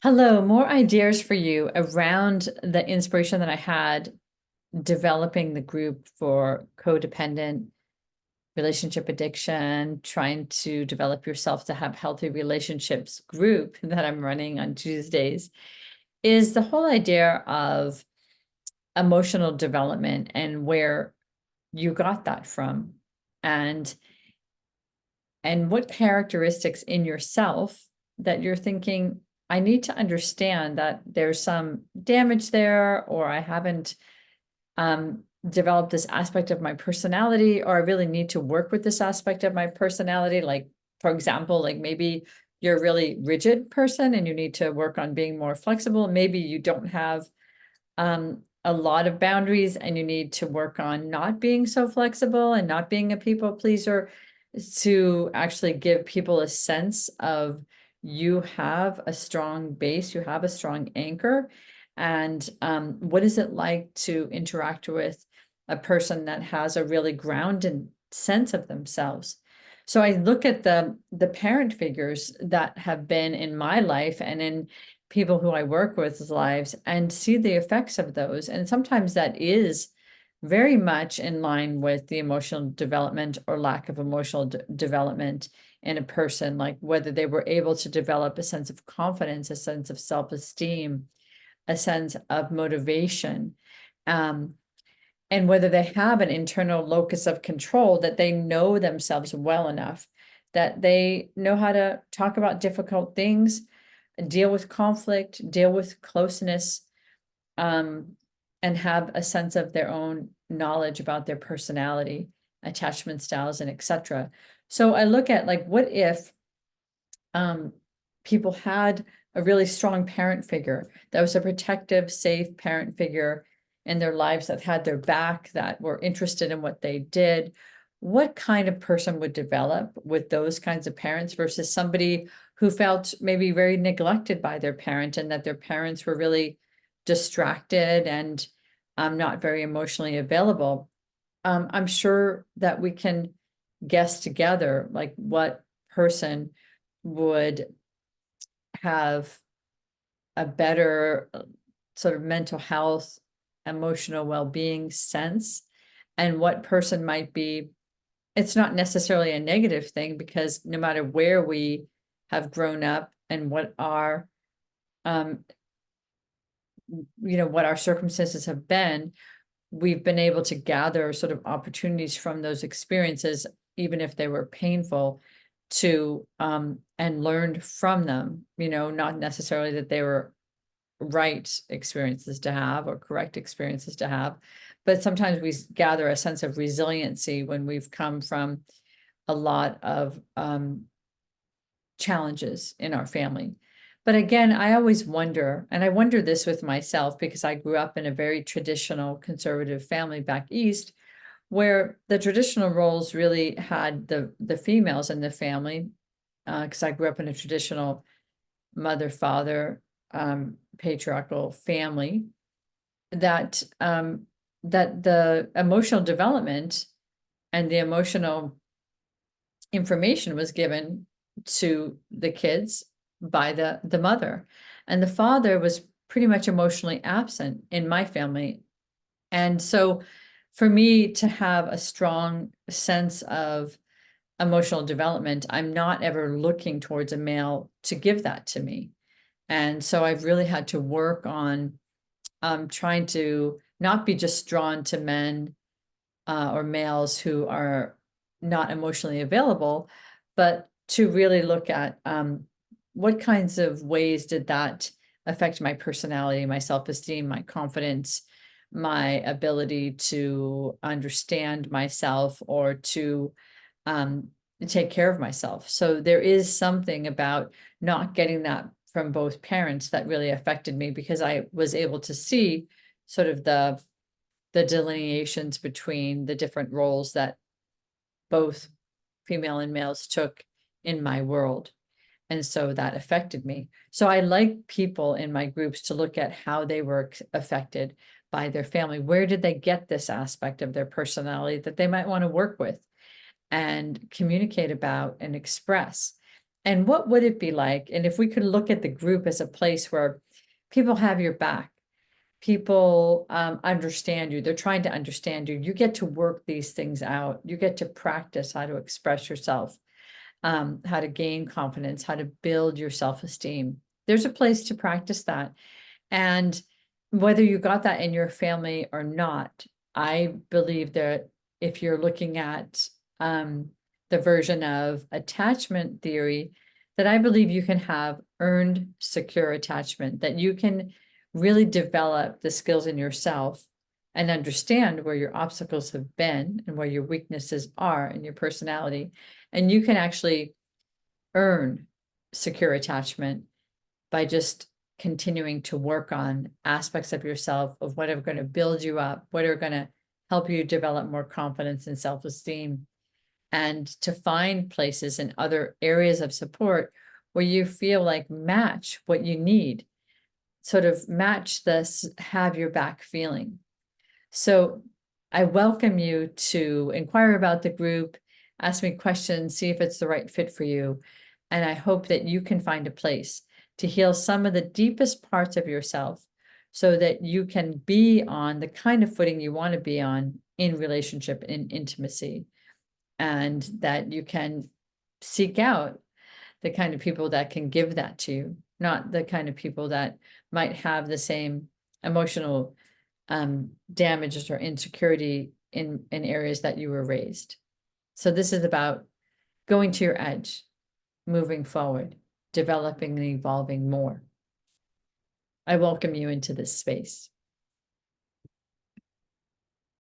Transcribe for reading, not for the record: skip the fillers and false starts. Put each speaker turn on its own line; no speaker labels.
Hello, more ideas for you around the inspiration that I had developing the group for codependent relationship addiction, trying to develop yourself to have healthy relationships group that I'm running on Tuesdays, is the whole idea of emotional development and where you got that from, and what characteristics in yourself that you're thinking, I need to understand that there's some damage there, or I haven't developed this aspect of my personality, or I really need to work with this aspect of my personality. Like, for example, like maybe you're a really rigid person and you need to work on being more flexible. Maybe you don't have a lot of boundaries and you need to work on not being so flexible and not being a people pleaser, to actually give people a sense of you have a strong base, you have a strong anchor. And what is it like to interact with a person that has a really grounded sense of themselves? So I look at the parent figures that have been in my life and in people who I work with's lives, and see the effects of those. And sometimes that is very much in line with the emotional development or lack of emotional development in a person, like whether they were able to develop a sense of confidence, a sense of self-esteem, a sense of motivation, um, and whether they have an internal locus of control, that they know themselves well enough, that they know how to talk about difficult things, deal with conflict, deal with closeness, and have a sense of their own knowledge about their personality, attachment styles, and etc. So I look at, like, what if people had a really strong parent figure that was a protective, safe parent figure in their lives, that had their back, that were interested in what they did. What kind of person would develop with those kinds of parents versus somebody who felt maybe very neglected by their parent, and that their parents were really distracted and not very emotionally available? I'm sure that we can guess together, like, what person would have a better sort of mental health, emotional well-being sense, and what person might be. It's not necessarily a negative thing, because no matter where we have grown up and what our what our circumstances have been, we've been able to gather sort of opportunities from those experiences, even if they were painful, to and learned from them, not necessarily that they were right experiences to have or correct experiences to have, but sometimes we gather a sense of resiliency when we've come from a lot of challenges in our family. But again, I always wonder, and I wonder this with myself, because I grew up in a very traditional conservative family back east, where the traditional roles really had the females in the family, because I grew up in a traditional mother, father, patriarchal family, that that the emotional development and the emotional information was given to the kids by the mother, and the father was pretty much emotionally absent in my family. And so for me to have a strong sense of emotional development, I'm not ever looking towards a male to give that to me. And so I've really had to work on trying to not be just drawn to men or males who are not emotionally available, but to really look at what kinds of ways did that affect my personality, my self-esteem, my confidence, my ability to understand myself, or to take care of myself. So there is something about not getting that from both parents that really affected me, because I was able to see sort of the delineations between the different roles that both female and males took in my world. And so that affected me. So I like people in my groups to look at how they were affected by their family. Where did they get this aspect of their personality that they might want to work with and communicate about and express? And what would it be like? And if we could look at the group as a place where people have your back, people understand you, they're trying to understand you, you get to work these things out, you get to practice how to express yourself, how to gain confidence, how to build your self-esteem. There's a place to practice that. And whether you got that in your family or not, I believe that if you're looking at the version of attachment theory, that I believe you can have earned secure attachment, that you can really develop the skills in yourself and understand where your obstacles have been and where your weaknesses are in your personality. And you can actually earn secure attachment by just continuing to work on aspects of yourself of what are going to build you up, what are going to help you develop more confidence and self-esteem, and to find places in other areas of support where you feel like match what you need, sort of match this have your back feeling. So I welcome you to inquire about the group, ask me questions, see if it's the right fit for you. And I hope that you can find a place to heal some of the deepest parts of yourself so that you can be on the kind of footing you want to be on in relationship, in intimacy, and that you can seek out the kind of people that can give that to you, not the kind of people that might have the same emotional damages or insecurity in areas that you were raised. So this is about going to your edge, moving forward, developing and evolving more. I welcome you into this space.